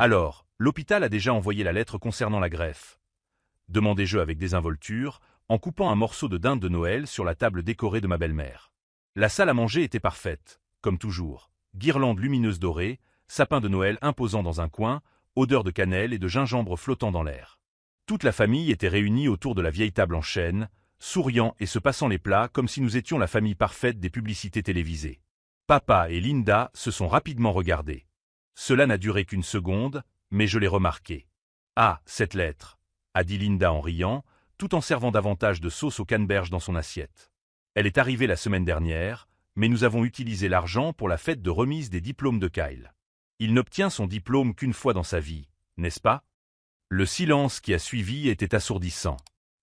Alors, l'hôpital a déjà envoyé la lettre concernant la greffe. Demandai-je avec désinvolture, en coupant un morceau de dinde de Noël sur la table décorée de ma belle-mère. La salle à manger était parfaite, comme toujours. Guirlandes lumineuses dorées, sapin de Noël imposant dans un coin, odeur de cannelle et de gingembre flottant dans l'air. Toute la famille était réunie autour de la vieille table en chêne, souriant et se passant les plats comme si nous étions la famille parfaite des publicités télévisées. Papa et Linda se sont rapidement regardés. Cela n'a duré qu'une seconde, mais je l'ai remarqué. « Ah, cette lettre !» a dit Linda en riant, tout en servant davantage de sauce au canneberge dans son assiette. Elle est arrivée la semaine dernière, mais nous avons utilisé l'argent pour la fête de remise des diplômes de Kyle. Il n'obtient son diplôme qu'une fois dans sa vie, n'est-ce pas? Le silence qui a suivi était assourdissant.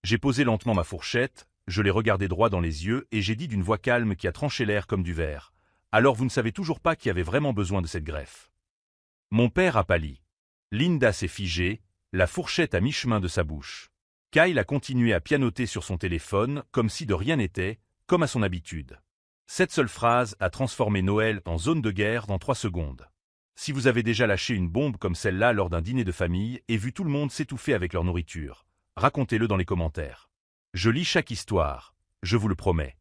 J'ai posé lentement ma fourchette, je l'ai regardé droit dans les yeux et j'ai dit d'une voix calme qui a tranché l'air comme du verre. « Alors vous ne savez toujours pas qui avait vraiment besoin de cette greffe. » Mon père a pâli. Linda s'est figée, la fourchette à mi-chemin de sa bouche. Kyle a continué à pianoter sur son téléphone comme si de rien n'était, comme à son habitude. Cette seule phrase a transformé Noël en zone de guerre dans 3 secondes. Si vous avez déjà lâché une bombe comme celle-là lors d'un dîner de famille et vu tout le monde s'étouffer avec leur nourriture, racontez-le dans les commentaires. Je lis chaque histoire, je vous le promets.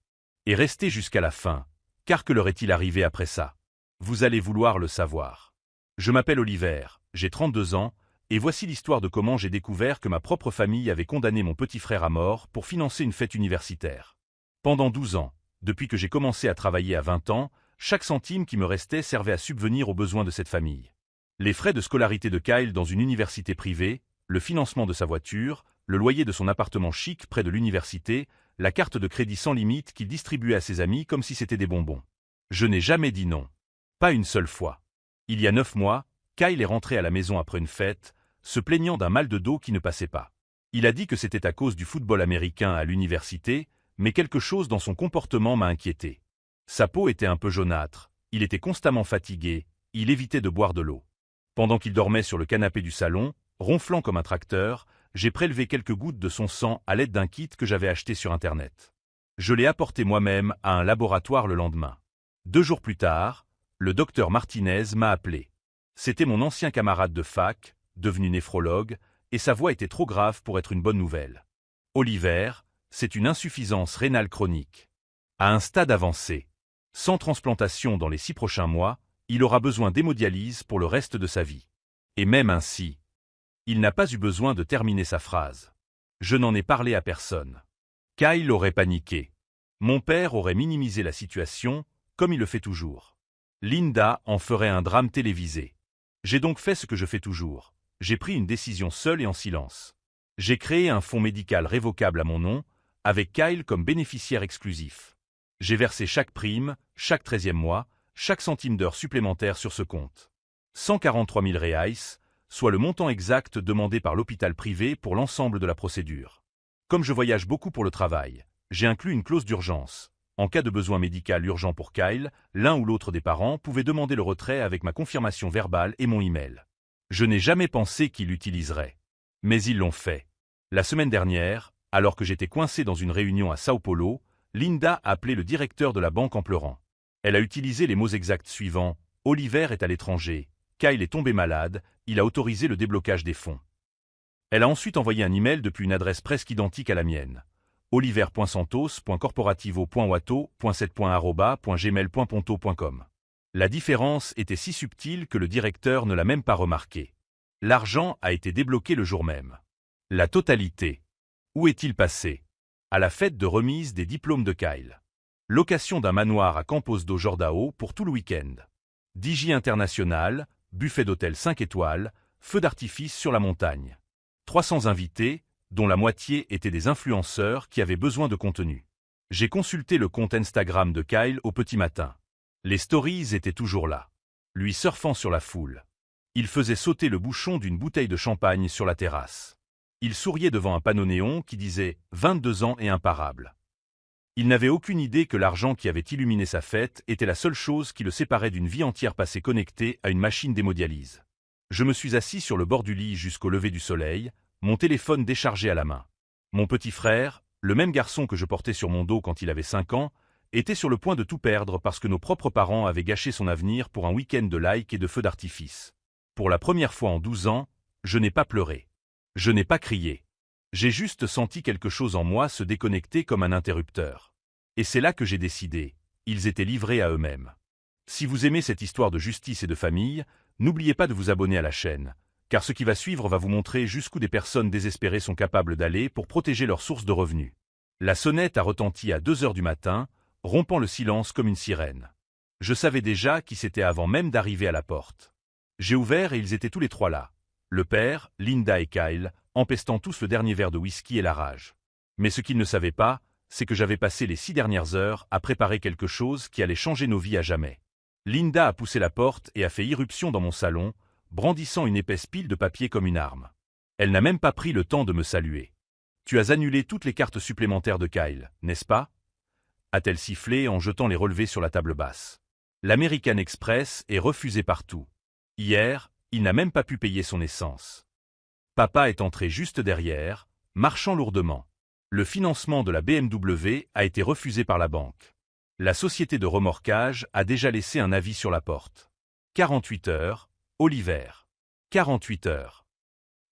Et restez jusqu'à la fin, car que leur est-il arrivé après ça? Vous allez vouloir le savoir. Je m'appelle Oliver, j'ai 32 ans, et voici l'histoire de comment j'ai découvert que ma propre famille avait condamné mon petit frère à mort pour financer une fête universitaire. Pendant 12 ans, depuis que j'ai commencé à travailler à 20 ans, chaque centime qui me restait servait à subvenir aux besoins de cette famille. Les frais de scolarité de Kyle dans une université privée, le financement de sa voiture, le loyer de son appartement chic près de l'université, la carte de crédit sans limite qu'il distribuait à ses amis comme si c'était des bonbons. Je n'ai jamais dit non. Pas une seule fois. Il y a 9 mois, Kyle est rentré à la maison après une fête, se plaignant d'un mal de dos qui ne passait pas. Il a dit que c'était à cause du football américain à l'université, mais quelque chose dans son comportement m'a inquiété. Sa peau était un peu jaunâtre, il était constamment fatigué, il évitait de boire de l'eau. Pendant qu'il dormait sur le canapé du salon, ronflant comme un tracteur, j'ai prélevé quelques gouttes de son sang à l'aide d'un kit que j'avais acheté sur Internet. Je l'ai apporté moi-même à un laboratoire le lendemain. 2 jours plus tard, le docteur Martinez m'a appelé. C'était mon ancien camarade de fac, devenu néphrologue, et sa voix était trop grave pour être une bonne nouvelle. « Oliver, c'est une insuffisance rénale chronique. À un stade avancé. Sans transplantation dans les 6 prochains mois, il aura besoin d'hémodialyse pour le reste de sa vie. » Et même ainsi, il n'a pas eu besoin de terminer sa phrase. Je n'en ai parlé à personne. Kyle aurait paniqué. Mon père aurait minimisé la situation, comme il le fait toujours. Linda en ferait un drame télévisé. J'ai donc fait ce que je fais toujours. J'ai pris une décision seule et en silence. J'ai créé un fonds médical révocable à mon nom, avec Kyle comme bénéficiaire exclusif. J'ai versé chaque prime, chaque 13e mois, chaque centime d'heure supplémentaire sur ce compte. 143 000 reais, soit le montant exact demandé par l'hôpital privé pour l'ensemble de la procédure. Comme je voyage beaucoup pour le travail, j'ai inclus une clause d'urgence. En cas de besoin médical urgent pour Kyle, l'un ou l'autre des parents pouvait demander le retrait avec ma confirmation verbale et mon email. Je n'ai jamais pensé qu'ils l'utiliseraient. Mais ils l'ont fait. La semaine dernière, alors que j'étais coincé dans une réunion à Sao Paulo, Linda a appelé le directeur de la banque en pleurant. Elle a utilisé les mots exacts suivants. « Oliver est à l'étranger. Kyle est tombé malade. Il a autorisé le déblocage des fonds. » Elle a ensuite envoyé un email depuis une adresse presque identique à la mienne. oliver.santos.corporativo.wato.7.gmail.com. La différence était si subtile que le directeur ne l'a même pas remarqué. L'argent a été débloqué le jour même. La totalité. Où est-il passé? À la fête de remise des diplômes de Kyle. Location d'un manoir à Campos do Jordão pour tout le week-end. DJ international, buffet d'hôtel 5 étoiles, feu d'artifice sur la montagne. 300 invités, dont la moitié étaient des influenceurs qui avaient besoin de contenu. J'ai consulté le compte Instagram de Kyle au petit matin. Les stories étaient toujours là. Lui surfant sur la foule. Il faisait sauter le bouchon d'une bouteille de champagne sur la terrasse. Il souriait devant un panneau néon qui disait « 22 ans et imparable ». Il n'avait aucune idée que l'argent qui avait illuminé sa fête était la seule chose qui le séparait d'une vie entière passée connectée à une machine d'hémodialyse. Je me suis assis sur le bord du lit jusqu'au lever du soleil, mon téléphone déchargé à la main. Mon petit frère, le même garçon que je portais sur mon dos quand il avait 5 ans, était sur le point de tout perdre parce que nos propres parents avaient gâché son avenir pour un week-end de likes et de feux d'artifice. Pour la première fois en 12 ans, je n'ai pas pleuré. Je n'ai pas crié. J'ai juste senti quelque chose en moi se déconnecter comme un interrupteur. Et c'est là que j'ai décidé, ils étaient livrés à eux-mêmes. Si vous aimez cette histoire de justice et de famille, n'oubliez pas de vous abonner à la chaîne, car ce qui va suivre va vous montrer jusqu'où des personnes désespérées sont capables d'aller pour protéger leurs sources de revenus. La sonnette a retenti à 2 heures du matin, rompant le silence comme une sirène. Je savais déjà qui c'était avant même d'arriver à la porte. J'ai ouvert et ils étaient tous les trois là. Le père, Linda et Kyle, empestant tous le dernier verre de whisky et la rage. Mais ce qu'ils ne savaient pas, c'est que j'avais passé les 6 dernières heures à préparer quelque chose qui allait changer nos vies à jamais. Linda a poussé la porte et a fait irruption dans mon salon, brandissant une épaisse pile de papier comme une arme. Elle n'a même pas pris le temps de me saluer. « Tu as annulé toutes les cartes supplémentaires de Kyle, n'est-ce pas ?» a-t-elle sifflé en jetant les relevés sur la table basse. L'American Express est refusé partout. Hier, il n'a même pas pu payer son essence. Papa est entré juste derrière, marchant lourdement. Le financement de la BMW a été refusé par la banque. La société de remorquage a déjà laissé un avis sur la porte. 48 heures, Oliver. 48 heures.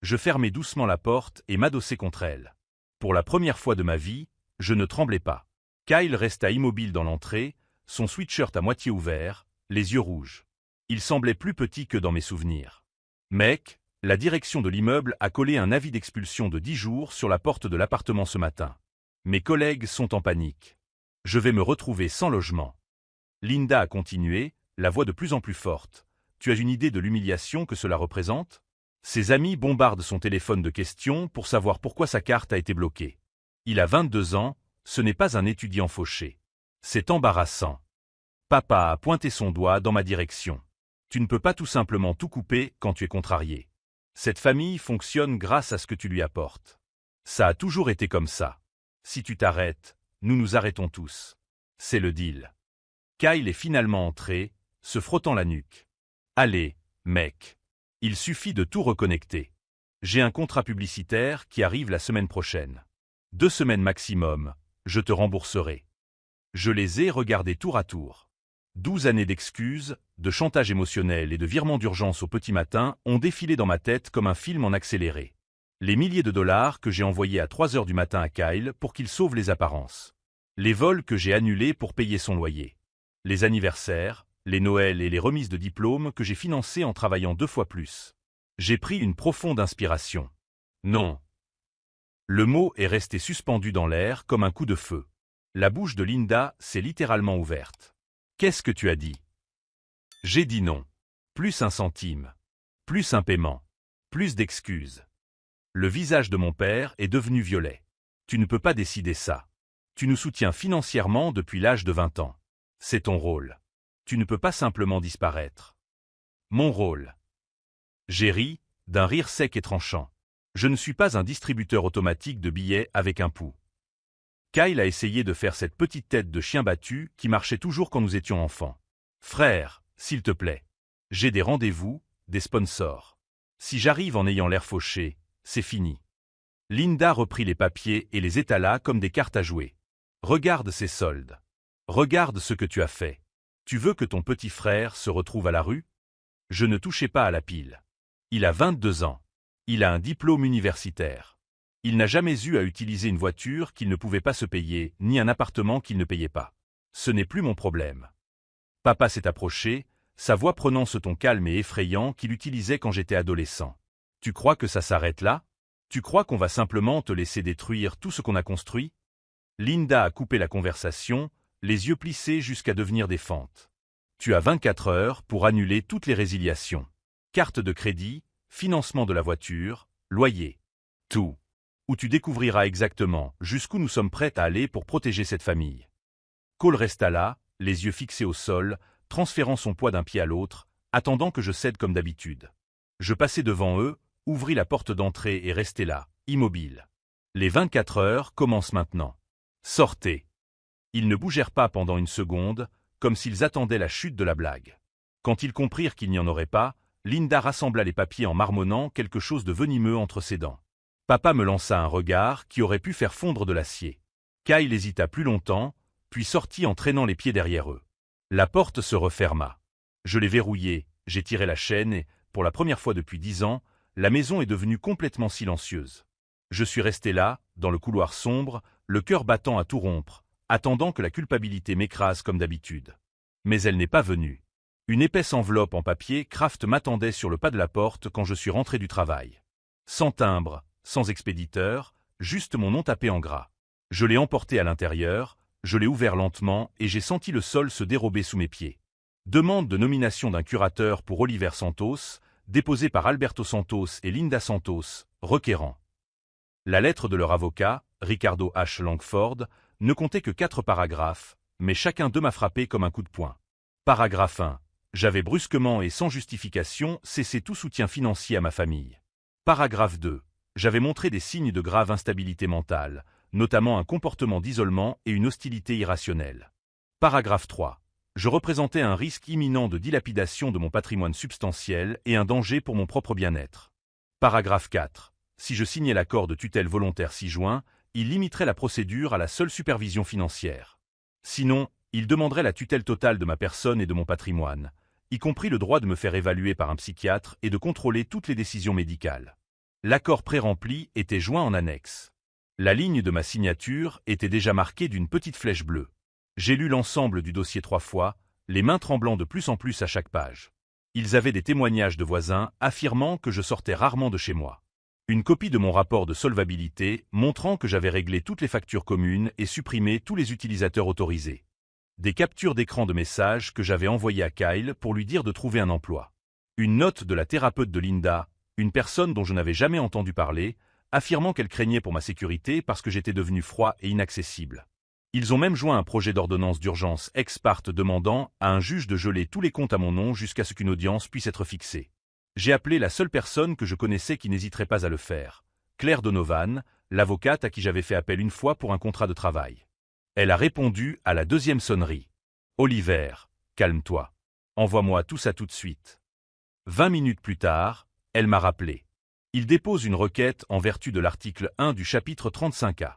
Je fermai doucement la porte et m'adossai contre elle. Pour la première fois de ma vie, je ne tremblais pas. Kyle resta immobile dans l'entrée, son sweatshirt à moitié ouvert, les yeux rouges. Il semblait plus petit que dans mes souvenirs. Mec, la direction de l'immeuble a collé un avis d'expulsion de 10 jours sur la porte de l'appartement ce matin. Mes collègues sont en panique. Je vais me retrouver sans logement. Linda a continué, la voix de plus en plus forte. Tu as une idée de l'humiliation que cela représente? Ses amis bombardent son téléphone de questions pour savoir pourquoi sa carte a été bloquée. Il a 22 ans, ce n'est pas un étudiant fauché. C'est embarrassant. Papa a pointé son doigt dans ma direction. Tu ne peux pas tout simplement tout couper quand tu es contrarié. Cette famille fonctionne grâce à ce que tu lui apportes. Ça a toujours été comme ça. Si tu t'arrêtes, nous nous arrêtons tous. C'est le deal. Kyle est finalement entré, se frottant la nuque. Allez, mec. Il suffit de tout reconnecter. J'ai un contrat publicitaire qui arrive la semaine prochaine. 2 semaines maximum, je te rembourserai. Je les ai regardés tour à tour. 12 années d'excuses, de chantage émotionnel et de virements d'urgence au petit matin ont défilé dans ma tête comme un film en accéléré. Les milliers de dollars que j'ai envoyés à 3 heures du matin à Kyle pour qu'il sauve les apparences. Les vols que j'ai annulés pour payer son loyer. Les anniversaires, les Noëls et les remises de diplômes que j'ai financés en travaillant 2 fois plus. J'ai pris une profonde inspiration. Non. Le mot est resté suspendu dans l'air comme un coup de feu. La bouche de Linda s'est littéralement ouverte. Qu'est-ce que tu as dit? J'ai dit non. Plus 1 centime. Plus un paiement. Plus d'excuses. Le visage de mon père est devenu violet. Tu ne peux pas décider ça. Tu nous soutiens financièrement depuis l'âge de 20 ans. C'est ton rôle. Tu ne peux pas simplement disparaître. Mon rôle. J'ai ri, d'un rire sec et tranchant. Je ne suis pas un distributeur automatique de billets avec un pouls. Kyle a essayé de faire cette petite tête de chien battu qui marchait toujours quand nous étions enfants. Frère, s'il te plaît. J'ai des rendez-vous, des sponsors. Si j'arrive en ayant l'air fauché, c'est fini. Linda reprit les papiers et les étala comme des cartes à jouer. Regarde ces soldes. Regarde ce que tu as fait. Tu veux que ton petit frère se retrouve à la rue? Je ne touchais pas à la pile. Il a 22 ans. Il a un diplôme universitaire. Il n'a jamais eu à utiliser une voiture qu'il ne pouvait pas se payer, ni un appartement qu'il ne payait pas. Ce n'est plus mon problème. Papa s'est approché, sa voix prenant ce ton calme et effrayant qu'il utilisait quand j'étais adolescent. Tu crois que ça s'arrête là? Tu crois qu'on va simplement te laisser détruire tout ce qu'on a construit? Linda a coupé la conversation, les yeux plissés jusqu'à devenir des fentes. Tu as 24 heures pour annuler toutes les résiliations. Carte de crédit, financement de la voiture, loyer. Tout. Où tu découvriras exactement jusqu'où nous sommes prêts à aller pour protéger cette famille. Cole resta là, les yeux fixés au sol, transférant son poids d'un pied à l'autre, attendant que je cède comme d'habitude. Je passai devant eux, ouvris la porte d'entrée et restai là, immobile. Les 24 heures commencent maintenant. Sortez. Ils ne bougèrent pas pendant une seconde, comme s'ils attendaient la chute de la blague. Quand ils comprirent qu'il n'y en aurait pas, Linda rassembla les papiers en marmonnant quelque chose de venimeux entre ses dents. Papa me lança un regard qui aurait pu faire fondre de l'acier. Kyle hésita plus longtemps, puis sortit en traînant les pieds derrière eux. La porte se referma. Je l'ai verrouillée, j'ai tiré la chaîne et, pour la première fois depuis 10 ans, la maison est devenue complètement silencieuse. Je suis resté là, dans le couloir sombre, le cœur battant à tout rompre, attendant que la culpabilité m'écrase comme d'habitude. Mais elle n'est pas venue. Une épaisse enveloppe en papier Kraft m'attendait sur le pas de la porte quand je suis rentré du travail. Sans timbre, sans expéditeur, juste mon nom tapé en gras. Je l'ai emporté à l'intérieur, je l'ai ouvert lentement et j'ai senti le sol se dérober sous mes pieds. Demande de nomination d'un curateur pour Oliver Santos, déposée par Alberto Santos et Linda Santos, requérant. La lettre de leur avocat, Ricardo H. Langford, ne comptait que 4 paragraphes, mais chacun d'eux m'a frappé comme un coup de poing. Paragraphe 1. J'avais brusquement et sans justification cessé tout soutien financier à ma famille. Paragraphe 2. J'avais montré des signes de grave instabilité mentale, notamment un comportement d'isolement et une hostilité irrationnelle. Paragraphe 3. Je représentais un risque imminent de dilapidation de mon patrimoine substantiel et un danger pour mon propre bien-être. Paragraphe 4. Si je signais l'accord de tutelle volontaire ci-joint, il limiterait la procédure à la seule supervision financière. Sinon, il demanderait la tutelle totale de ma personne et de mon patrimoine, y compris le droit de me faire évaluer par un psychiatre et de contrôler toutes les décisions médicales. L'accord pré-rempli était joint en annexe. La ligne de ma signature était déjà marquée d'une petite flèche bleue. J'ai lu l'ensemble du dossier 3 fois, les mains tremblant de plus en plus à chaque page. Ils avaient des témoignages de voisins affirmant que je sortais rarement de chez moi. Une copie de mon rapport de solvabilité montrant que j'avais réglé toutes les factures communes et supprimé tous les utilisateurs autorisés. Des captures d'écran de messages que j'avais envoyées à Kyle pour lui dire de trouver un emploi. Une note de la thérapeute de Linda, une personne dont je n'avais jamais entendu parler, affirmant qu'elle craignait pour ma sécurité parce que j'étais devenu froid et inaccessible. Ils ont même joint un projet d'ordonnance d'urgence ex parte demandant à un juge de geler tous les comptes à mon nom jusqu'à ce qu'une audience puisse être fixée. J'ai appelé la seule personne que je connaissais qui n'hésiterait pas à le faire, Claire Donovan, l'avocate à qui j'avais fait appel une fois pour un contrat de travail. Elle a répondu à la 2e sonnerie. « Oliver, calme-toi. Envoie-moi tout ça tout de suite. » 20 minutes plus tard, elle m'a rappelé. Il dépose une requête en vertu de l'article 1 du chapitre 35A.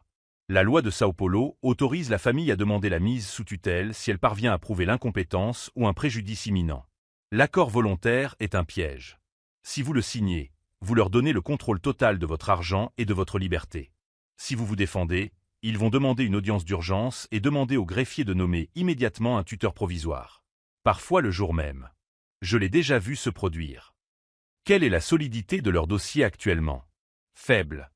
La loi de Sao Paulo autorise la famille à demander la mise sous tutelle si elle parvient à prouver l'incompétence ou un préjudice imminent. L'accord volontaire est un piège. Si vous le signez, vous leur donnez le contrôle total de votre argent et de votre liberté. Si vous vous défendez, ils vont demander une audience d'urgence et demander au greffier de nommer immédiatement un tuteur provisoire. Parfois le jour même. Je l'ai déjà vu se produire. Quelle est la solidité de leur dossier actuellement? Faible.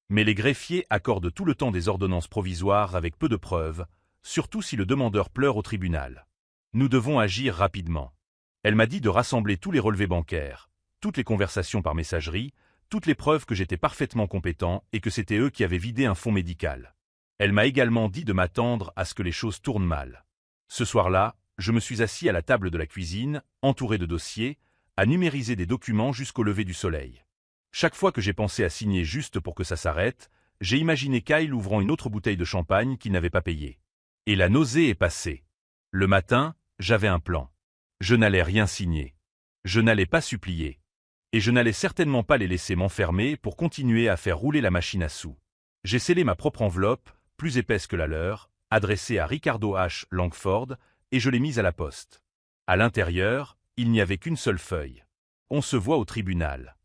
Mais les greffiers accordent tout le temps des ordonnances provisoires avec peu de preuves, surtout si le demandeur pleure au tribunal. Nous devons agir rapidement. Elle m'a dit de rassembler tous les relevés bancaires, toutes les conversations par messagerie, toutes les preuves que j'étais parfaitement compétent et que c'était eux qui avaient vidé un fonds médical. Elle m'a également dit de m'attendre à ce que les choses tournent mal. Ce soir-là, je me suis assis à la table de la cuisine, entouré de dossiers, à numériser des documents jusqu'au lever du soleil. Chaque fois que j'ai pensé à signer juste pour que ça s'arrête, j'ai imaginé Kyle ouvrant une autre bouteille de champagne qu'il n'avait pas payée. Et la nausée est passée. Le matin, j'avais un plan. Je n'allais rien signer. Je n'allais pas supplier. Et je n'allais certainement pas les laisser m'enfermer pour continuer à faire rouler la machine à sous. J'ai scellé ma propre enveloppe, plus épaisse que la leur, adressée à Ricardo H. Langford, et je l'ai mise à la poste. À l'intérieur, il n'y avait qu'une seule feuille. On se voit au tribunal.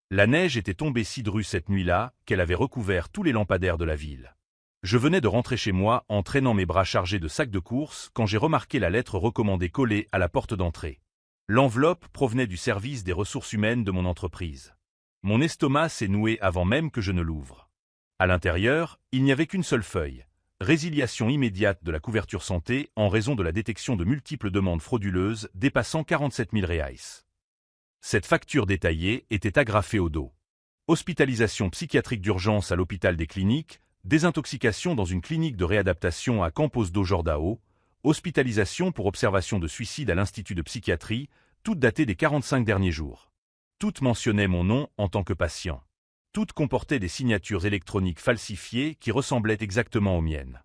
La neige était tombée si drue cette nuit-là qu'elle avait recouvert tous les lampadaires de la ville. Je venais de rentrer chez moi en traînant mes bras chargés de sacs de course quand j'ai remarqué la lettre recommandée collée à la porte d'entrée. L'enveloppe provenait du service des ressources humaines de mon entreprise. Mon estomac s'est noué avant même que je ne l'ouvre. À l'intérieur, il n'y avait qu'une seule feuille. Résiliation immédiate de la couverture santé en raison de la détection de multiples demandes frauduleuses dépassant 47 000 reais. Cette facture détaillée était agrafée au dos. Hospitalisation psychiatrique d'urgence à l'hôpital des cliniques, désintoxication dans une clinique de réadaptation à Campos do Jordão, hospitalisation pour observation de suicide à l'Institut de psychiatrie, toutes datées des 45 derniers jours. Toutes mentionnaient mon nom en tant que patient. Toutes comportaient des signatures électroniques falsifiées qui ressemblaient exactement aux miennes.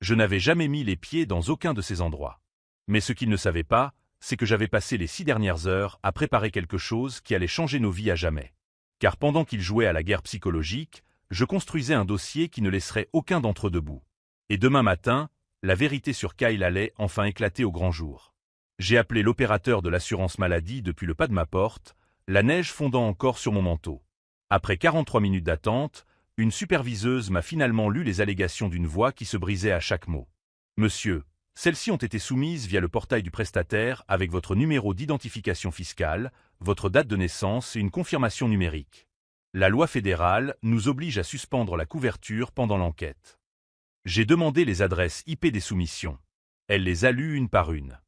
Je n'avais jamais mis les pieds dans aucun de ces endroits. Mais ce qu'ils ne savaient pas, c'est que j'avais passé les 6 dernières heures à préparer quelque chose qui allait changer nos vies à jamais. Car pendant qu'ils jouaient à la guerre psychologique, je construisais un dossier qui ne laisserait aucun d'entre eux debout. Et demain matin, la vérité sur Kyle allait enfin éclater au grand jour. J'ai appelé l'opérateur de l'assurance maladie depuis le pas de ma porte, la neige fondant encore sur mon manteau. Après 43 minutes d'attente, une superviseuse m'a finalement lu les allégations d'une voix qui se brisait à chaque mot. Monsieur, celles-ci ont été soumises via le portail du prestataire avec votre numéro d'identification fiscale, votre date de naissance et une confirmation numérique. La loi fédérale nous oblige à suspendre la couverture pendant l'enquête. J'ai demandé les adresses IP des soumissions. Elle les a lues une par une.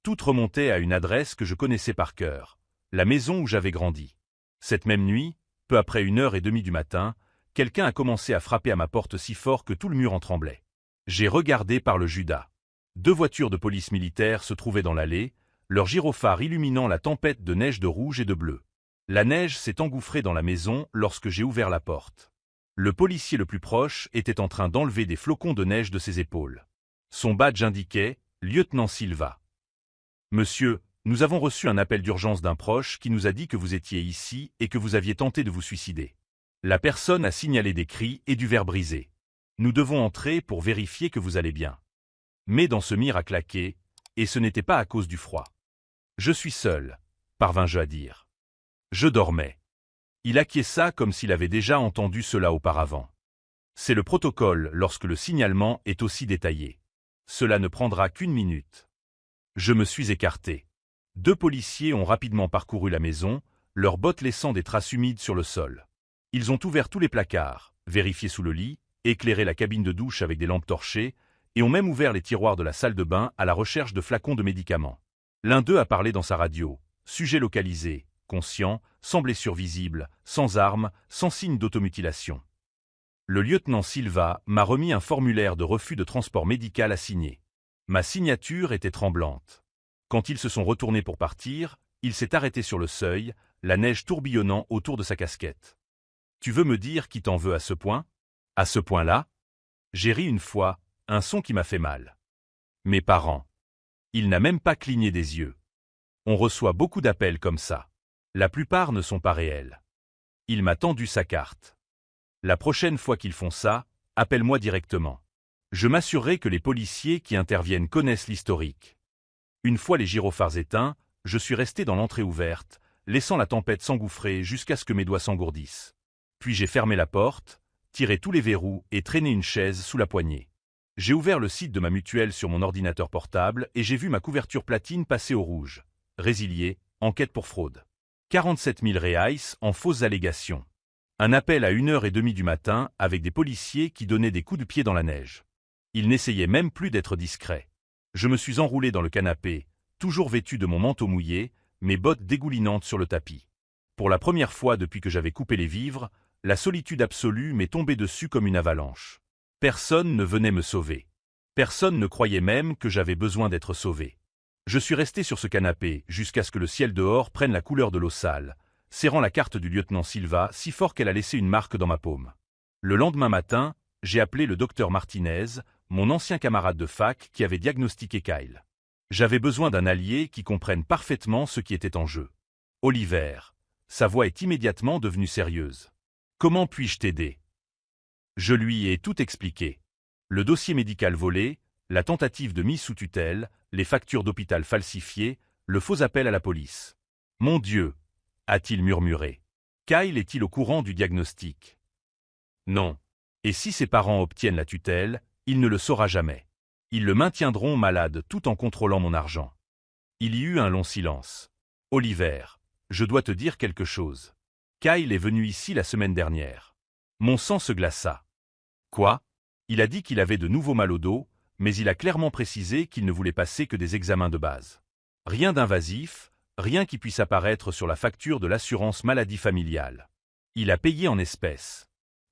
Toutes remontaient à une adresse que je connaissais par cœur, la maison où j'avais grandi. Cette même nuit, peu après 1h30 du matin, quelqu'un a commencé à frapper à ma porte si fort que tout le mur en tremblait. J'ai regardé par le Judas. 2 voitures de police militaire se trouvaient dans l'allée, leurs gyrophares illuminant la tempête de neige de rouge et de bleu. La neige s'est engouffrée dans la maison lorsque j'ai ouvert la porte. Le policier le plus proche était en train d'enlever des flocons de neige de ses épaules. Son badge indiquait « Lieutenant Silva ». « Monsieur, nous avons reçu un appel d'urgence d'un proche qui nous a dit que vous étiez ici et que vous aviez tenté de vous suicider. La personne a signalé des cris et du verre brisé. Nous devons entrer pour vérifier que vous allez bien. » Mes dents se mirent à claquer, et ce n'était pas à cause du froid. « Je suis seul », parvins-je à dire. Je dormais. Il acquiesça comme s'il avait déjà entendu cela auparavant. C'est le protocole lorsque le signalement est aussi détaillé. Cela ne prendra qu'1 minute. Je me suis écarté. 2 policiers ont rapidement parcouru la maison, leurs bottes laissant des traces humides sur le sol. Ils ont ouvert tous les placards, vérifié sous le lit, éclairé la cabine de douche avec des lampes torchées, et ont même ouvert les tiroirs de la salle de bain à la recherche de flacons de médicaments. L'un d'eux a parlé dans sa radio. Sujet localisé, conscient, sans blessure visible, sans arme, sans signe d'automutilation. Le lieutenant Silva m'a remis un formulaire de refus de transport médical à signer. Ma signature était tremblante. Quand ils se sont retournés pour partir, il s'est arrêté sur le seuil, la neige tourbillonnant autour de sa casquette. « Tu veux me dire qui t'en veut à ce point ? À ce point-là » J'ai ri une fois, un son qui m'a fait mal. Mes parents. Il n'a même pas cligné des yeux. On reçoit beaucoup d'appels comme ça. La plupart ne sont pas réels. Il m'a tendu sa carte. La prochaine fois qu'ils font ça, appelle-moi directement. Je m'assurerai que les policiers qui interviennent connaissent l'historique. Une fois les gyrophares éteints, je suis resté dans l'entrée ouverte, laissant la tempête s'engouffrer jusqu'à ce que mes doigts s'engourdissent. Puis j'ai fermé la porte, tiré tous les verrous et traîné une chaise sous la poignée. J'ai ouvert le site de ma mutuelle sur mon ordinateur portable et j'ai vu ma couverture platine passer au rouge. Résilié, enquête pour fraude. 47 000 reais en fausses allégations. Un appel à 1h30 du matin avec des policiers qui donnaient des coups de pied dans la neige. Ils n'essayaient même plus d'être discrets. Je me suis enroulé dans le canapé, toujours vêtu de mon manteau mouillé, mes bottes dégoulinantes sur le tapis. Pour la première fois depuis que j'avais coupé les vivres, la solitude absolue m'est tombée dessus comme une avalanche. Personne ne venait me sauver. Personne ne croyait même que j'avais besoin d'être sauvé. Je suis resté sur ce canapé jusqu'à ce que le ciel dehors prenne la couleur de l'eau sale, serrant la carte du lieutenant Silva si fort qu'elle a laissé une marque dans ma paume. Le lendemain matin, j'ai appelé le docteur Martinez, mon ancien camarade de fac qui avait diagnostiqué Kyle. J'avais besoin d'un allié qui comprenne parfaitement ce qui était en jeu. Oliver. Sa voix est immédiatement devenue sérieuse. Comment puis-je t'aider ? Je lui ai tout expliqué. Le dossier médical volé, la tentative de mise sous tutelle, les factures d'hôpital falsifiées, le faux appel à la police. Mon Dieu, a-t-il murmuré. Kyle est-il au courant du diagnostic ? Non. Et si ses parents obtiennent la tutelle, il ne le saura jamais. Ils le maintiendront malade tout en contrôlant mon argent. Il y eut un long silence. Oliver, je dois te dire quelque chose. Kyle est venu ici la semaine dernière. Mon sang se glaça. Quoi ? Il a dit qu'il avait de nouveaux mal au dos, mais il a clairement précisé qu'il ne voulait passer que des examens de base. Rien d'invasif, rien qui puisse apparaître sur la facture de l'assurance maladie familiale. Il a payé en espèces.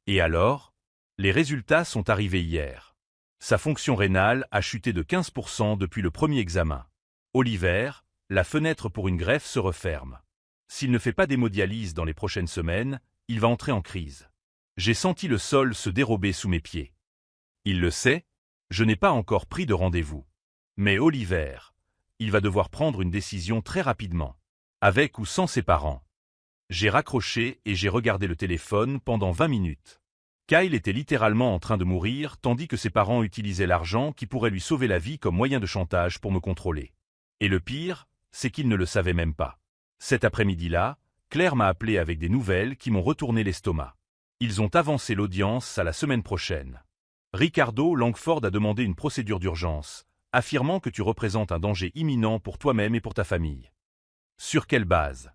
Et alors ? Les résultats sont arrivés hier. Sa fonction rénale a chuté de 15% depuis le premier examen. Oliver, la fenêtre pour une greffe se referme. S'il ne fait pas d'hémodialyse dans les prochaines semaines, il va entrer en crise. J'ai senti le sol se dérober sous mes pieds. Il le sait, je n'ai pas encore pris de rendez-vous. Mais Oliver, il va devoir prendre une décision très rapidement. Avec ou sans ses parents. J'ai raccroché et j'ai regardé le téléphone pendant 20 minutes. Kyle était littéralement en train de mourir tandis que ses parents utilisaient l'argent qui pourrait lui sauver la vie comme moyen de chantage pour me contrôler. Et le pire, c'est qu'ils ne le savaient même pas. Cet après-midi-là, Claire m'a appelé avec des nouvelles qui m'ont retourné l'estomac. Ils ont avancé l'audience à la semaine prochaine. Ricardo Langford a demandé une procédure d'urgence, affirmant que tu représentes un danger imminent pour toi-même et pour ta famille. Sur quelle base?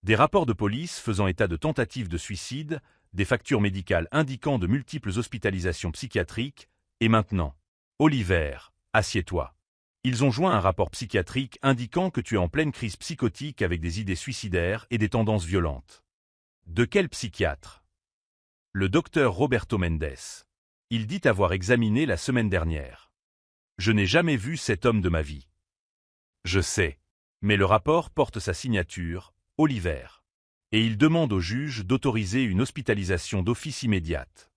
Des rapports de police faisant état de tentatives de suicide, des factures médicales indiquant de multiples hospitalisations psychiatriques, et maintenant. Oliver, assieds-toi. Ils ont joint un rapport psychiatrique indiquant que tu es en pleine crise psychotique avec des idées suicidaires et des tendances violentes. De quel psychiatre? Le docteur Roberto Mendes. Il dit avoir examiné la semaine dernière. Je n'ai jamais vu cet homme de ma vie. Je sais. Mais le rapport porte sa signature, Oliver. Et il demande au juge d'autoriser une hospitalisation d'office immédiate.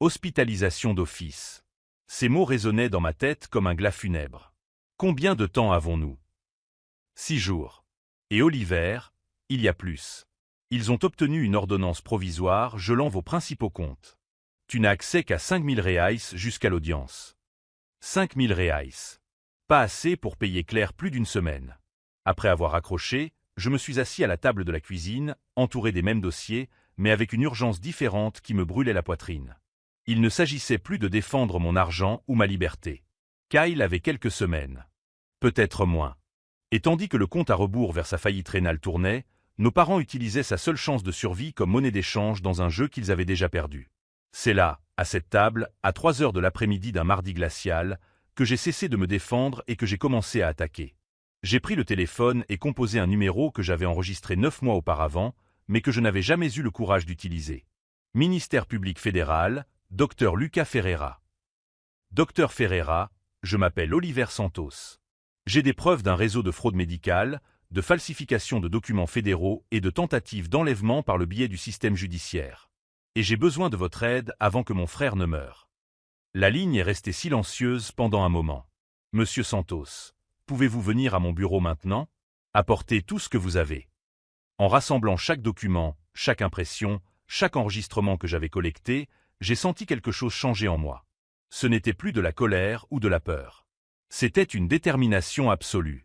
Hospitalisation d'office. Ces mots résonnaient dans ma tête comme un glas funèbre. Combien de temps avons-nous? 6 jours. Et Oliver, il y a plus. Ils ont obtenu une ordonnance provisoire gelant vos principaux comptes. Tu n'as accès qu'à 5000 reais jusqu'à l'audience. 5000 reais. Pas assez pour payer Claire plus d'une semaine. Après avoir accroché, je me suis assis à la table de la cuisine, entouré des mêmes dossiers, mais avec une urgence différente qui me brûlait la poitrine. Il ne s'agissait plus de défendre mon argent ou ma liberté. Kyle avait quelques semaines. Peut-être moins. Et tandis que le compte à rebours vers sa faillite rénale tournait, nos parents utilisaient sa seule chance de survie comme monnaie d'échange dans un jeu qu'ils avaient déjà perdu. C'est là, à cette table, à 3 heures de l'après-midi d'un mardi glacial, que j'ai cessé de me défendre et que j'ai commencé à attaquer. J'ai pris le téléphone et composé un numéro que j'avais enregistré 9 mois auparavant, mais que je n'avais jamais eu le courage d'utiliser. Ministère public fédéral, Dr Lucas Ferreira. Dr Ferreira, je m'appelle Oliver Santos. J'ai des preuves d'un réseau de fraude médicale, de falsification de documents fédéraux et de tentatives d'enlèvement par le biais du système judiciaire. Et j'ai besoin de votre aide avant que mon frère ne meure. La ligne est restée silencieuse pendant un moment. Monsieur Santos, pouvez-vous venir à mon bureau maintenant? Apportez tout ce que vous avez. En rassemblant chaque document, chaque impression, chaque enregistrement que j'avais collecté, j'ai senti quelque chose changer en moi. Ce n'était plus de la colère ou de la peur. C'était une détermination absolue.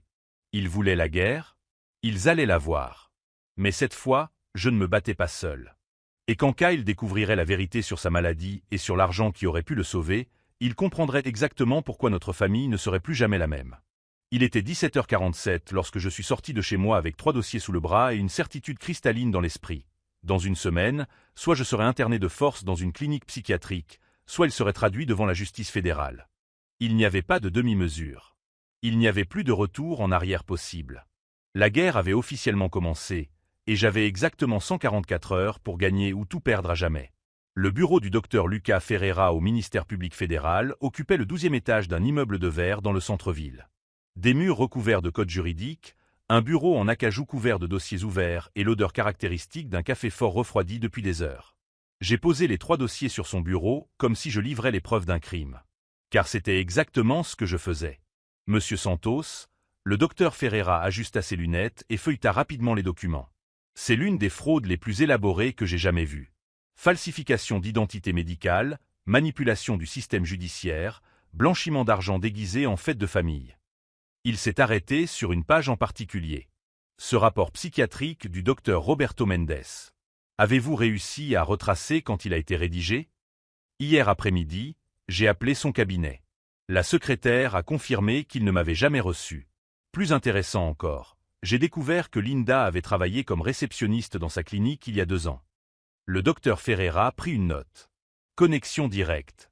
Ils voulaient la guerre, ils allaient la voir. Mais cette fois, je ne me battais pas seul. Et quand Kyle découvrirait la vérité sur sa maladie et sur l'argent qui aurait pu le sauver, il comprendrait exactement pourquoi notre famille ne serait plus jamais la même. Il était 17h47 lorsque je suis sorti de chez moi avec 3 dossiers sous le bras et une certitude cristalline dans l'esprit. Dans une semaine, soit je serais interné de force dans une clinique psychiatrique, soit il serait traduit devant la justice fédérale. Il n'y avait pas de demi-mesure. Il n'y avait plus de retour en arrière possible. La guerre avait officiellement commencé, et j'avais exactement 144 heures pour gagner ou tout perdre à jamais. Le bureau du docteur Lucas Ferreira au ministère public fédéral occupait le 12e étage d'un immeuble de verre dans le centre-ville. Des murs recouverts de codes juridiques, un bureau en acajou couvert de dossiers ouverts et l'odeur caractéristique d'un café fort refroidi depuis des heures. J'ai posé les 3 dossiers sur son bureau comme si je livrais les preuves d'un crime. Car c'était exactement ce que je faisais. Monsieur Santos, le docteur Ferreira ajusta ses lunettes et feuilleta rapidement les documents. C'est l'une des fraudes les plus élaborées que j'ai jamais vues. Falsification d'identité médicale, manipulation du système judiciaire, blanchiment d'argent déguisé en fête de famille. Il s'est arrêté sur une page en particulier. Ce rapport psychiatrique du docteur Roberto Mendes. Avez-vous réussi à retracer quand il a été rédigé? Hier après-midi, j'ai appelé son cabinet. La secrétaire a confirmé qu'il ne m'avait jamais reçu. Plus intéressant encore, j'ai découvert que Linda avait travaillé comme réceptionniste dans sa clinique il y a 2 ans. Le docteur Ferreira prit une note. Connexion directe.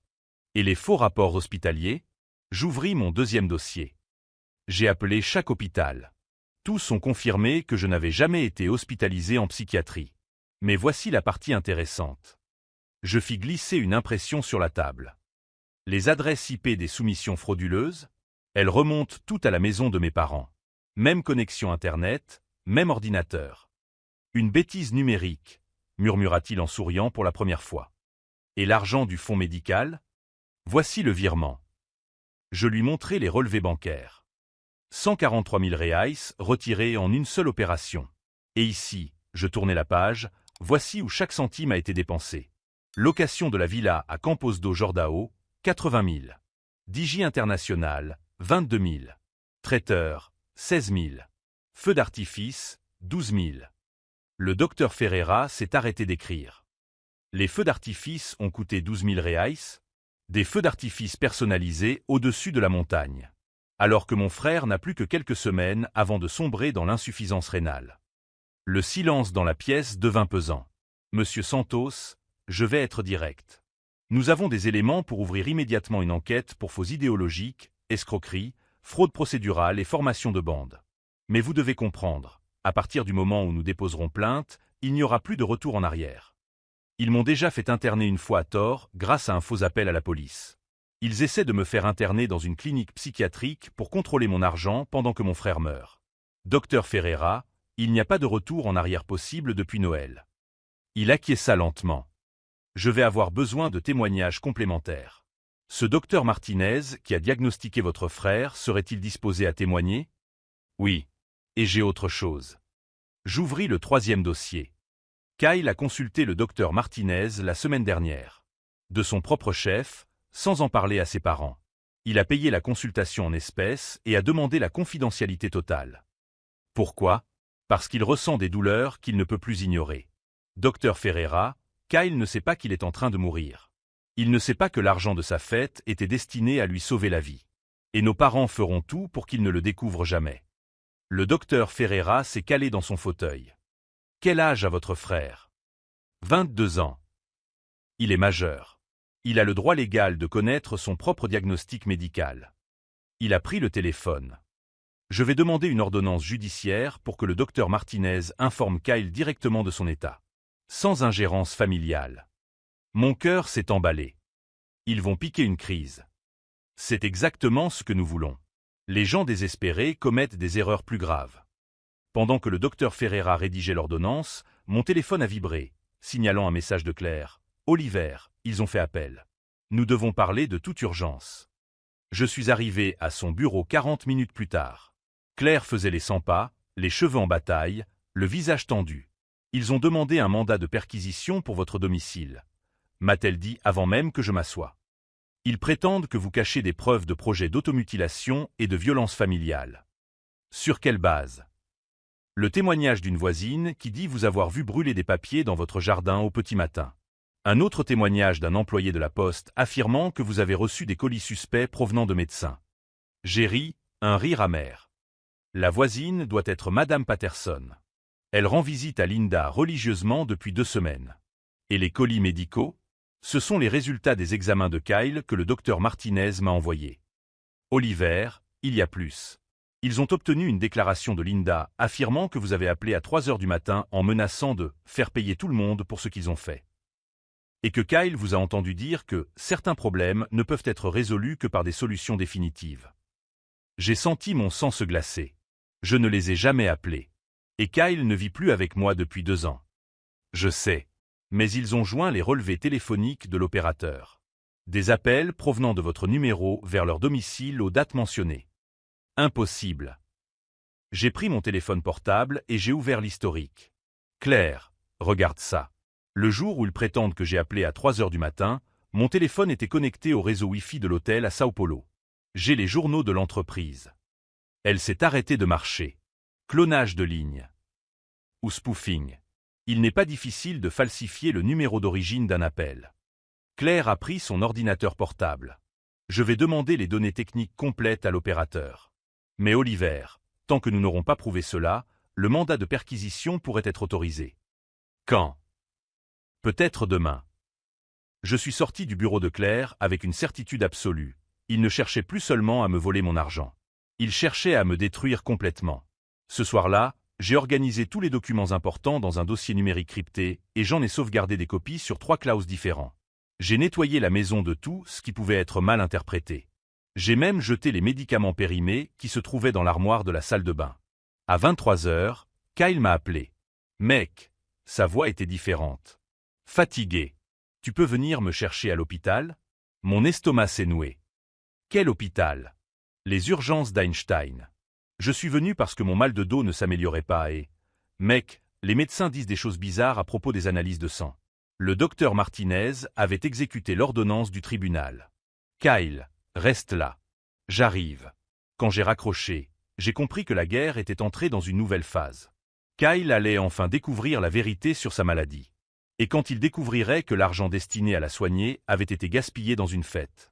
Et les faux rapports hospitaliers? J'ouvris mon 2e dossier. J'ai appelé chaque hôpital. Tous ont confirmé que je n'avais jamais été hospitalisé en psychiatrie. Mais voici la partie intéressante. Je fis glisser une impression sur la table. Les adresses IP des soumissions frauduleuses, elles remontent toutes à la maison de mes parents. Même connexion Internet, même ordinateur. Une bêtise numérique, murmura-t-il en souriant pour la première fois. Et l'argent du fonds médical? Voici le virement. Je lui montrai les relevés bancaires. 143 000 reais retirés en une seule opération. Et ici, je tournai la page, voici où chaque centime a été dépensé. Location de la villa à Campos do Jordão, 80 000. Digi International, 22 000. Traiteur, 16 000. Feu d'artifice, 12 000. Le docteur Ferreira s'est arrêté d'écrire. Les feux d'artifice ont coûté 12 000 reais, des feux d'artifice personnalisés au-dessus de la montagne. Alors que mon frère n'a plus que quelques semaines avant de sombrer dans l'insuffisance rénale. Le silence dans la pièce devint pesant. Monsieur Santos, je vais être direct. Nous avons des éléments pour ouvrir immédiatement une enquête pour faux idéologiques, escroquerie, fraude procédurale et formation de bande. Mais vous devez comprendre, à partir du moment où nous déposerons plainte, il n'y aura plus de retour en arrière. Ils m'ont déjà fait interner une fois à tort grâce à un faux appel à la police. Ils essaient de me faire interner dans une clinique psychiatrique pour contrôler mon argent pendant que mon frère meurt. Docteur Ferreira, il n'y a pas de retour en arrière possible depuis Noël. Il acquiesça lentement. Je vais avoir besoin de témoignages complémentaires. Ce docteur Martinez qui a diagnostiqué votre frère serait-il disposé à témoigner? Oui. Et j'ai autre chose. J'ouvris le 3e dossier. Kyle a consulté le docteur Martinez la semaine dernière. De son propre chef, sans en parler à ses parents. Il a payé la consultation en espèces et a demandé la confidentialité totale. Pourquoi? Parce qu'il ressent des douleurs qu'il ne peut plus ignorer. Docteur Ferreira, Kyle ne sait pas qu'il est en train de mourir. Il ne sait pas que l'argent de sa fête était destiné à lui sauver la vie. Et nos parents feront tout pour qu'il ne le découvre jamais. Le docteur Ferreira s'est calé dans son fauteuil. Quel âge a votre frère? 22 ans. Il est majeur. Il a le droit légal de connaître son propre diagnostic médical. Il a pris le téléphone. Je vais demander une ordonnance judiciaire pour que le docteur Martinez informe Kyle directement de son état. Sans ingérence familiale. Mon cœur s'est emballé. Ils vont piquer une crise. C'est exactement ce que nous voulons. Les gens désespérés commettent des erreurs plus graves. Pendant que le docteur Ferreira rédigeait l'ordonnance, mon téléphone a vibré, signalant un message de Claire. « Oliver, ils ont fait appel. Nous devons parler de toute urgence. » Je suis arrivé à son bureau 40 minutes plus tard. Claire faisait les 100 pas, les cheveux en bataille, le visage tendu. « Ils ont demandé un mandat de perquisition pour votre domicile. » m'a-t-elle dit avant même que je m'assoie. « Ils prétendent que vous cachez des preuves de projets d'automutilation et de violence familiale. » Sur quelle base? Le témoignage d'une voisine qui dit vous avoir vu brûler des papiers dans votre jardin au petit matin. Un autre témoignage d'un employé de la Poste affirmant que vous avez reçu des colis suspects provenant de médecins. J'ai ri, un rire amer. La voisine doit être Madame Patterson. Elle rend visite à Linda religieusement depuis 2 semaines. Et les colis médicaux? Ce sont les résultats des examens de Kyle que le docteur Martinez m'a envoyés. Oliver, il y a plus. Ils ont obtenu une déclaration de Linda affirmant que vous avez appelé à 3 heures du matin en menaçant de faire payer tout le monde pour ce qu'ils ont fait. Et que Kyle vous a entendu dire que certains problèmes ne peuvent être résolus que par des solutions définitives. J'ai senti mon sang se glacer. Je ne les ai jamais appelés. Et Kyle ne vit plus avec moi depuis 2 ans. Je sais. Mais ils ont joint les relevés téléphoniques de l'opérateur. Des appels provenant de votre numéro vers leur domicile aux dates mentionnées. Impossible. J'ai pris mon téléphone portable et j'ai ouvert l'historique. Claire, regarde ça. Le jour où ils prétendent que j'ai appelé à 3 heures du matin, mon téléphone était connecté au réseau Wi-Fi de l'hôtel à Sao Paulo. J'ai les journaux de l'entreprise. Elle s'est arrêtée de marcher. Clonage de ligne. Ou spoofing. Il n'est pas difficile de falsifier le numéro d'origine d'un appel. Claire a pris son ordinateur portable. Je vais demander les données techniques complètes à l'opérateur. Mais Oliver, tant que nous n'aurons pas prouvé cela, le mandat de perquisition pourrait être autorisé. Quand? Peut-être demain. Je suis sorti du bureau de Claire avec une certitude absolue. Il ne cherchait plus seulement à me voler mon argent. Il cherchait à me détruire complètement. Ce soir-là, j'ai organisé tous les documents importants dans un dossier numérique crypté et j'en ai sauvegardé des copies sur 3 clouds différents. J'ai nettoyé la maison de tout ce qui pouvait être mal interprété. J'ai même jeté les médicaments périmés qui se trouvaient dans l'armoire de la salle de bain. À 23 heures, Kyle m'a appelé. Mec, sa voix était différente. Fatigué. Tu peux venir me chercher à l'hôpital? Mon estomac s'est noué. Quel hôpital? Les urgences d'Einstein. Je suis venu parce que mon mal de dos ne s'améliorait pas et... Mec, les médecins disent des choses bizarres à propos des analyses de sang. Le docteur Martinez avait exécuté l'ordonnance du tribunal. Kyle, reste là. J'arrive. Quand j'ai raccroché, j'ai compris que la guerre était entrée dans une nouvelle phase. Kyle allait enfin découvrir la vérité sur sa maladie. Et quand il découvrirait que l'argent destiné à la soigner avait été gaspillé dans une fête.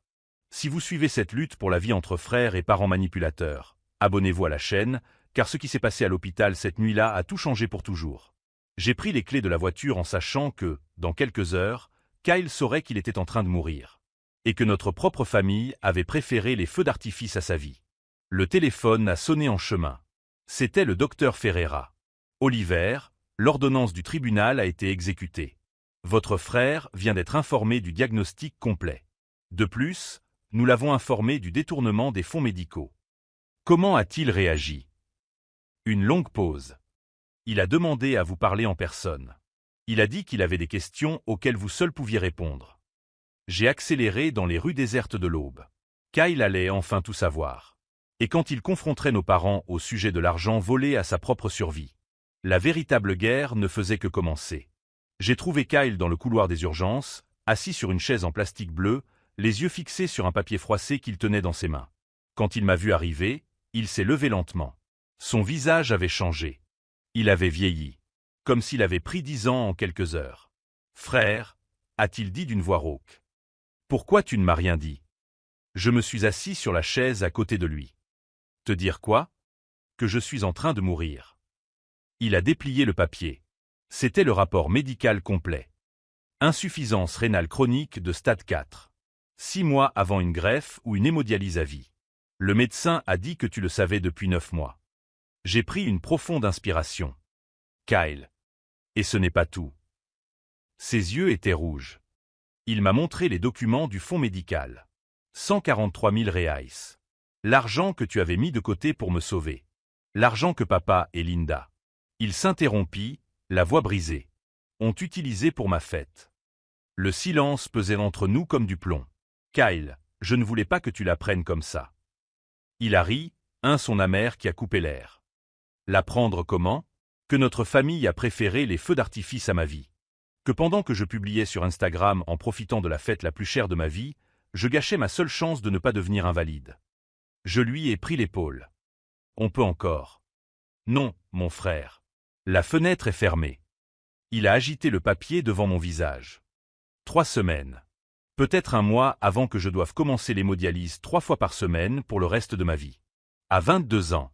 Si vous suivez cette lutte pour la vie entre frères et parents manipulateurs, abonnez-vous à la chaîne, car ce qui s'est passé à l'hôpital cette nuit-là a tout changé pour toujours. J'ai pris les clés de la voiture en sachant que, dans quelques heures, Kyle saurait qu'il était en train de mourir. Et que notre propre famille avait préféré les feux d'artifice à sa vie. Le téléphone a sonné en chemin. C'était le docteur Ferreira. Oliver, l'ordonnance du tribunal a été exécutée. Votre frère vient d'être informé du diagnostic complet. De plus, nous l'avons informé du détournement des fonds médicaux. Comment a-t-il réagi? Une longue pause. Il a demandé à vous parler en personne. Il a dit qu'il avait des questions auxquelles vous seul pouviez répondre. J'ai accéléré dans les rues désertes de l'Aube. Kyle allait enfin tout savoir. Et quand il confronterait nos parents au sujet de l'argent volé à sa propre survie. La véritable guerre ne faisait que commencer. J'ai trouvé Kyle dans le couloir des urgences, assis sur une chaise en plastique bleu, les yeux fixés sur un papier froissé qu'il tenait dans ses mains. Quand il m'a vu arriver, il s'est levé lentement. Son visage avait changé. Il avait vieilli. Comme s'il avait pris 10 ans en quelques heures. « Frère » a-t-il dit d'une voix rauque. « Pourquoi tu ne m'as rien dit ?» Je me suis assis sur la chaise à côté de lui. « Te dire quoi ? Que je suis en train de mourir. » Il a déplié le papier. C'était le rapport médical complet. Insuffisance rénale chronique de stade 4. 6 mois avant une greffe ou une hémodialyse à vie. Le médecin a dit que tu le savais depuis 9 mois. J'ai pris une profonde inspiration. Kyle. Et ce n'est pas tout. Ses yeux étaient rouges. Il m'a montré les documents du fonds médical. 143 000 reais. L'argent que tu avais mis de côté pour me sauver. L'argent que papa et Linda. Il s'interrompit, la voix brisée. Ont utilisé pour ma fête. Le silence pesait entre nous comme du plomb. Kyle, je ne voulais pas que tu l'apprennes comme ça. Il a ri, un son amer qui a coupé l'air. L'apprendre comment? Que notre famille a préféré les feux d'artifice à ma vie. Que pendant que je publiais sur Instagram en profitant de la fête la plus chère de ma vie, je gâchais ma seule chance de ne pas devenir invalide. Je lui ai pris l'épaule. On peut encore. Non, mon frère. La fenêtre est fermée. Il a agité le papier devant mon visage. 3 semaines. Peut-être un mois avant que je doive commencer l'hémodialyse 3 fois par semaine pour le reste de ma vie. À 22 ans.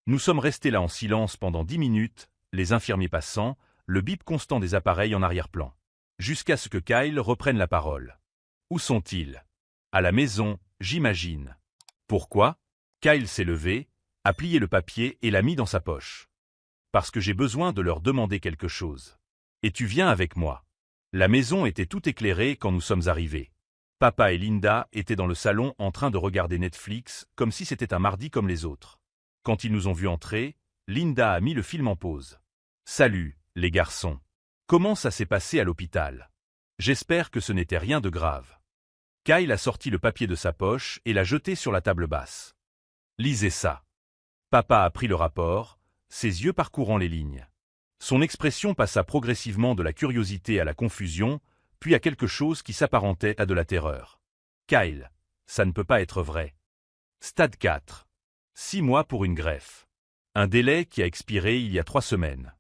Nous sommes restés là en silence pendant 10 minutes, les infirmiers passant, le bip constant des appareils en arrière-plan. Jusqu'à ce que Kyle reprenne la parole. Où sont-ils? À la maison, j'imagine. Pourquoi? Kyle s'est levé, a plié le papier et l'a mis dans sa poche. Parce que j'ai besoin de leur demander quelque chose. Et tu viens avec moi. La maison était tout éclairée quand nous sommes arrivés. Papa et Linda étaient dans le salon en train de regarder Netflix comme si c'était un mardi comme les autres. Quand ils nous ont vus entrer, Linda a mis le film en pause. « Salut, les garçons. Comment ça s'est passé à l'hôpital? J'espère que ce n'était rien de grave. » Kyle a sorti le papier de sa poche et l'a jeté sur la table basse. « Lisez ça. » Papa a pris le rapport, ses yeux parcourant les lignes. Son expression passa progressivement de la curiosité à la confusion, puis à quelque chose qui s'apparentait à de la terreur. « Kyle, ça ne peut pas être vrai. » Stade 4. 6 mois pour une greffe. Un délai qui a expiré il y a 3 semaines.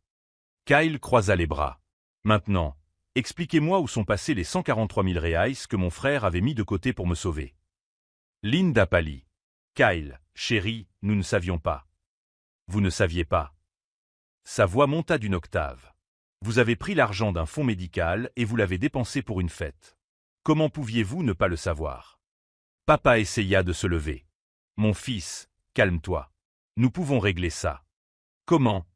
Kyle croisa les bras. Maintenant, expliquez-moi où sont passés les 143 000 reais que mon frère avait mis de côté pour me sauver. Linda pâlit. Kyle, chérie, nous ne savions pas. Vous ne saviez pas. Sa voix monta d'une octave. Vous avez pris l'argent d'un fonds médical et vous l'avez dépensé pour une fête. Comment pouviez-vous ne pas le savoir? Papa essaya de se lever. Mon fils, calme-toi. Nous pouvons régler ça. Comment?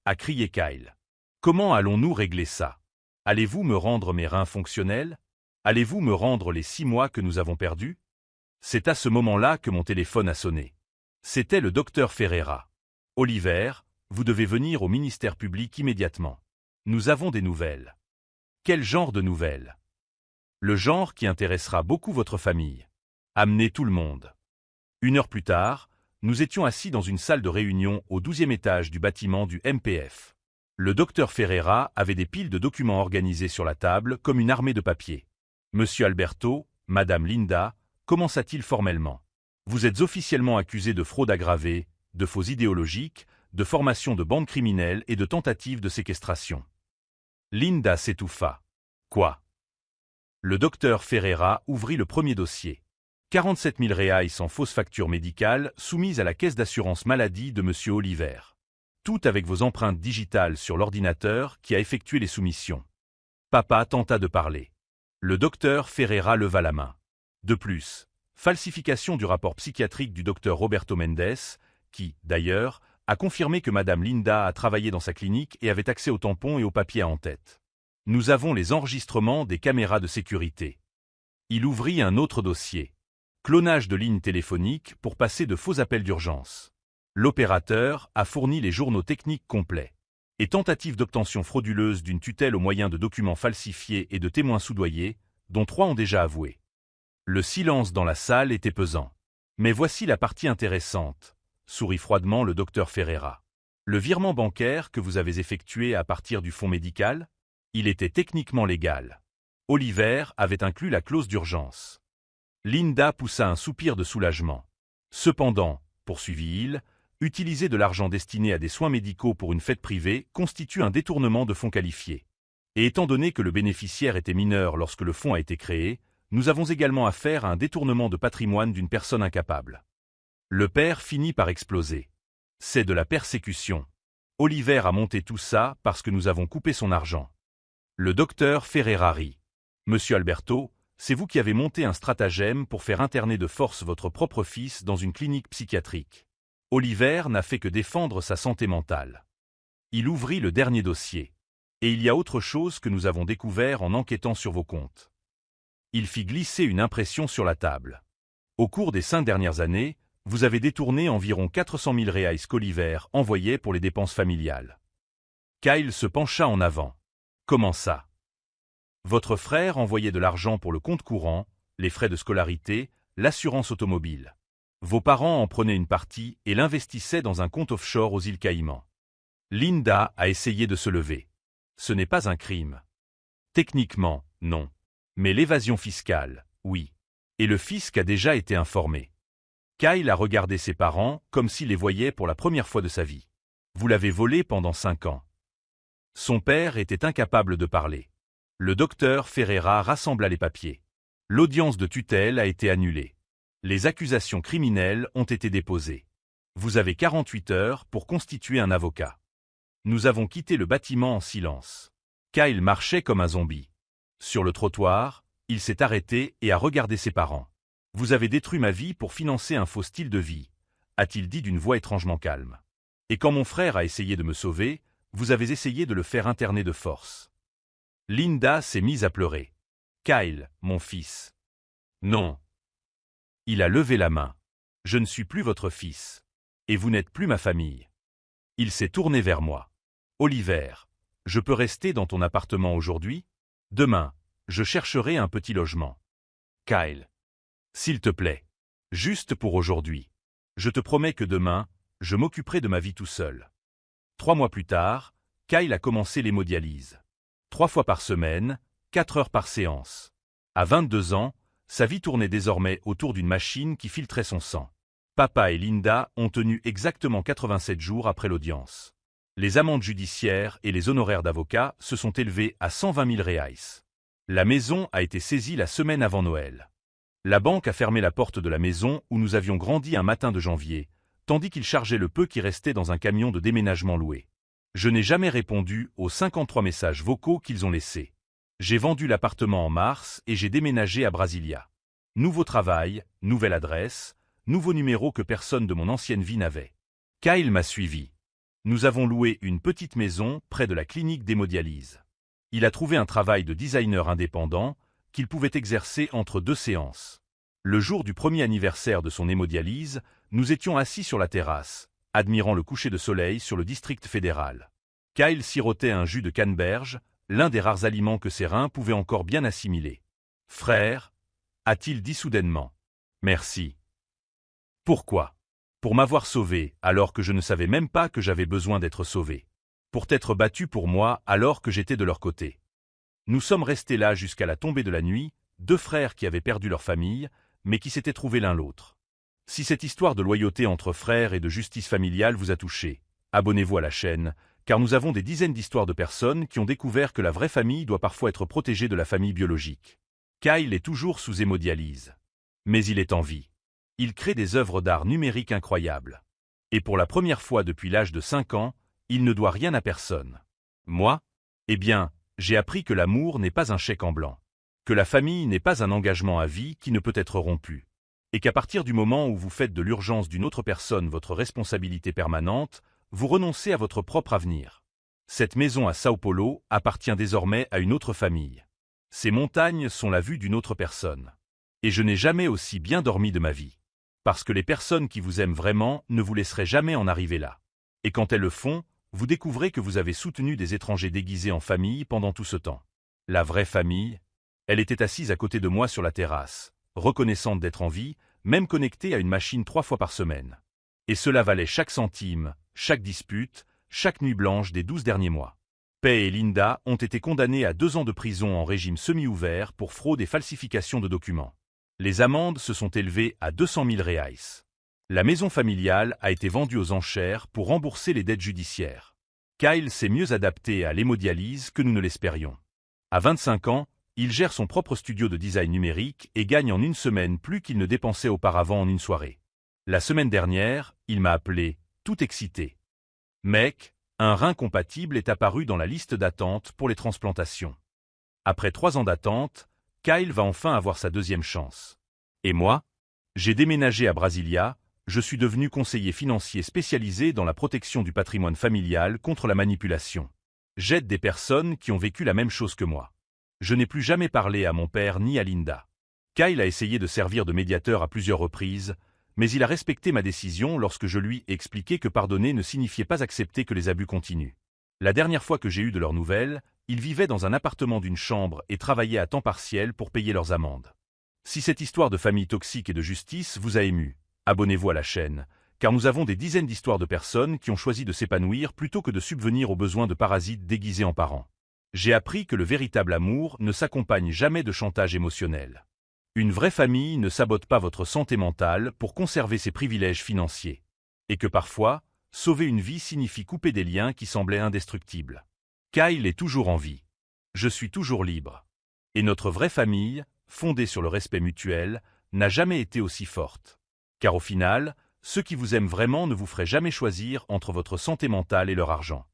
A crié Kyle. Comment allons-nous régler ça? Allez-vous me rendre mes reins fonctionnels? Allez-vous me rendre les 6 mois que nous avons perdus? C'est à ce moment-là que mon téléphone a sonné. C'était le docteur Ferreira. Oliver, vous devez venir au ministère public immédiatement. Nous avons des nouvelles. Quel genre de nouvelles? Le genre qui intéressera beaucoup votre famille. Amenez tout le monde. 1 heure plus tard, nous étions assis dans une salle de réunion au 12e étage du bâtiment du MPF. Le docteur Ferreira avait des piles de documents organisés sur la table comme une armée de papier. Monsieur Alberto, Madame Linda, commença-t-il formellement. Vous êtes officiellement accusé de fraude aggravée, de faux idéologiques, de formation de bandes criminelles et de tentatives de séquestration. Linda s'étouffa. Quoi? Le docteur Ferreira ouvrit le premier dossier. 47 000 reais en fausses factures médicales soumises à la caisse d'assurance maladie de M. Oliver. Tout avec vos empreintes digitales sur l'ordinateur qui a effectué les soumissions. Papa tenta de parler. Le docteur Ferreira leva la main. De plus, falsification du rapport psychiatrique du docteur Roberto Mendes, qui, d'ailleurs, a confirmé que Madame Linda a travaillé dans sa clinique et avait accès aux tampons et aux papiers en tête. Nous avons les enregistrements des caméras de sécurité. Il ouvrit un autre dossier. Clonage de lignes téléphoniques pour passer de faux appels d'urgence. L'opérateur a fourni les journaux techniques complets. Et tentative d'obtention frauduleuse d'une tutelle au moyen de documents falsifiés et de témoins soudoyés, dont 3 ont déjà avoué. Le silence dans la salle était pesant. Mais voici la partie intéressante, sourit froidement le docteur Ferreira. Le virement bancaire que vous avez effectué à partir du fonds médical, il était techniquement légal. Oliver avait inclus la clause d'urgence. Linda poussa un soupir de soulagement. Cependant, poursuivit-il, utiliser de l'argent destiné à des soins médicaux pour une fête privée constitue un détournement de fonds qualifiés. Et étant donné que le bénéficiaire était mineur lorsque le fonds a été créé, nous avons également affaire à un détournement de patrimoine d'une personne incapable. Le père finit par exploser. C'est de la persécution. Oliver a monté tout ça parce que nous avons coupé son argent. Le docteur Ferreira rit. Monsieur Alberto, c'est vous qui avez monté un stratagème pour faire interner de force votre propre fils dans une clinique psychiatrique. Oliver n'a fait que défendre sa santé mentale. Il ouvrit le dernier dossier. Et il y a autre chose que nous avons découvert en enquêtant sur vos comptes. Il fit glisser une impression sur la table. Au cours des 5 dernières années, vous avez détourné environ 400 000 reais qu'Oliver envoyait pour les dépenses familiales. Kyle se pencha en avant. Comment ça? Votre frère envoyait de l'argent pour le compte courant, les frais de scolarité, l'assurance automobile. Vos parents en prenaient une partie et l'investissaient dans un compte offshore aux îles Caïmans. Linda a essayé de se lever. Ce n'est pas un crime. Techniquement, non. Mais l'évasion fiscale, oui. Et le fisc a déjà été informé. Kyle a regardé ses parents comme s'il les voyait pour la première fois de sa vie. Vous l'avez volé pendant 5 ans. Son père était incapable de parler. Le docteur Ferreira rassembla les papiers. L'audience de tutelle a été annulée. Les accusations criminelles ont été déposées. Vous avez 48 heures pour constituer un avocat. Nous avons quitté le bâtiment en silence. Kyle marchait comme un zombie. Sur le trottoir, il s'est arrêté et a regardé ses parents. Vous avez détruit ma vie pour financer un faux style de vie, a-t-il dit d'une voix étrangement calme. Et quand mon frère a essayé de me sauver, vous avez essayé de le faire interner de force. Linda s'est mise à pleurer. Kyle, mon fils. Non. Il a levé la main. Je ne suis plus votre fils. Et vous n'êtes plus ma famille. Il s'est tourné vers moi. Oliver, je peux rester dans ton appartement aujourd'hui? Demain, je chercherai un petit logement. Kyle. S'il te plaît. Juste pour aujourd'hui. Je te promets que demain, je m'occuperai de ma vie tout seul. 3 mois plus tard, Kyle a commencé l'hémodialyse. 3 fois par semaine, 4 heures par séance. À 22 ans, sa vie tournait désormais autour d'une machine qui filtrait son sang. Papa et Linda ont tenu exactement 87 jours après l'audience. Les amendes judiciaires et les honoraires d'avocat se sont élevés à 120 000 reais. La maison a été saisie la semaine avant Noël. La banque a fermé la porte de la maison où nous avions grandi un matin de janvier, tandis qu'ils chargeaient le peu qui restait dans un camion de déménagement loué. Je n'ai jamais répondu aux 53 messages vocaux qu'ils ont laissés. J'ai vendu l'appartement en mars et j'ai déménagé à Brasilia. Nouveau travail, nouvelle adresse, nouveau numéro que personne de mon ancienne vie n'avait. Kyle m'a suivi. Nous avons loué une petite maison près de la clinique d'hémodialyse. Il a trouvé un travail de designer indépendant qu'il pouvait exercer entre 2 séances. Le jour du premier anniversaire de son hémodialyse, nous étions assis sur la terrasse, admirant le coucher de soleil sur le district fédéral. Kyle sirotait un jus de canneberge, l'un des rares aliments que ses reins pouvaient encore bien assimiler. « Frère » a-t-il dit soudainement. « Merci. » Pourquoi? Pour m'avoir sauvé alors que je ne savais même pas que j'avais besoin d'être sauvé. Pour t'être battu pour moi alors que j'étais de leur côté. Nous sommes restés là jusqu'à la tombée de la nuit, 2 frères qui avaient perdu leur famille, mais qui s'étaient trouvés l'un l'autre. Si cette histoire de loyauté entre frères et de justice familiale vous a touché, abonnez-vous à la chaîne, car nous avons des dizaines d'histoires de personnes qui ont découvert que la vraie famille doit parfois être protégée de la famille biologique. Kyle est toujours sous hémodialyse. Mais il est en vie. Il crée des œuvres d'art numériques incroyables. Et pour la première fois depuis l'âge de 5 ans, il ne doit rien à personne. Moi? Eh bien, j'ai appris que l'amour n'est pas un chèque en blanc. Que la famille n'est pas un engagement à vie qui ne peut être rompu. Et qu'à partir du moment où vous faites de l'urgence d'une autre personne votre responsabilité permanente, vous renoncez à votre propre avenir. Cette maison à Sao Paulo appartient désormais à une autre famille. Ces montagnes sont la vue d'une autre personne. Et je n'ai jamais aussi bien dormi de ma vie. Parce que les personnes qui vous aiment vraiment ne vous laisseraient jamais en arriver là. Et quand elles le font, vous découvrez que vous avez soutenu des étrangers déguisés en famille pendant tout ce temps. La vraie famille, elle était assise à côté de moi sur la terrasse, reconnaissante d'être en vie, même connectée à une machine 3 fois par semaine. Et cela valait chaque centime, chaque dispute, chaque nuit blanche des 12 derniers mois. Pei et Linda ont été condamnés à 2 ans de prison en régime semi-ouvert pour fraude et falsification de documents. Les amendes se sont élevées à 200 000 reais. La maison familiale a été vendue aux enchères pour rembourser les dettes judiciaires. Kyle s'est mieux adapté à l'hémodialyse que nous ne l'espérions. À 25 ans, il gère son propre studio de design numérique et gagne en une semaine plus qu'il ne dépensait auparavant en une soirée. La semaine dernière, il m'a appelé, tout excité. Mec, un rein compatible est apparu dans la liste d'attente pour les transplantations. Après 3 ans d'attente, Kyle va enfin avoir sa deuxième chance. Et moi? J'ai déménagé à Brasilia, je suis devenu conseiller financier spécialisé dans la protection du patrimoine familial contre la manipulation. J'aide des personnes qui ont vécu la même chose que moi. Je n'ai plus jamais parlé à mon père ni à Linda. Kyle a essayé de servir de médiateur à plusieurs reprises, mais il a respecté ma décision lorsque je lui ai expliqué que pardonner ne signifiait pas accepter que les abus continuent. La dernière fois que j'ai eu de leurs nouvelles, ils vivaient dans un appartement d'une chambre et travaillaient à temps partiel pour payer leurs amendes. Si cette histoire de famille toxique et de justice vous a ému, abonnez-vous à la chaîne, car nous avons des dizaines d'histoires de personnes qui ont choisi de s'épanouir plutôt que de subvenir aux besoins de parasites déguisés en parents. J'ai appris que le véritable amour ne s'accompagne jamais de chantage émotionnel. Une vraie famille ne sabote pas votre santé mentale pour conserver ses privilèges financiers. Et que parfois, sauver une vie signifie couper des liens qui semblaient indestructibles. Kyle est toujours en vie. Je suis toujours libre. Et notre vraie famille, fondée sur le respect mutuel, n'a jamais été aussi forte. Car au final, ceux qui vous aiment vraiment ne vous feraient jamais choisir entre votre santé mentale et leur argent.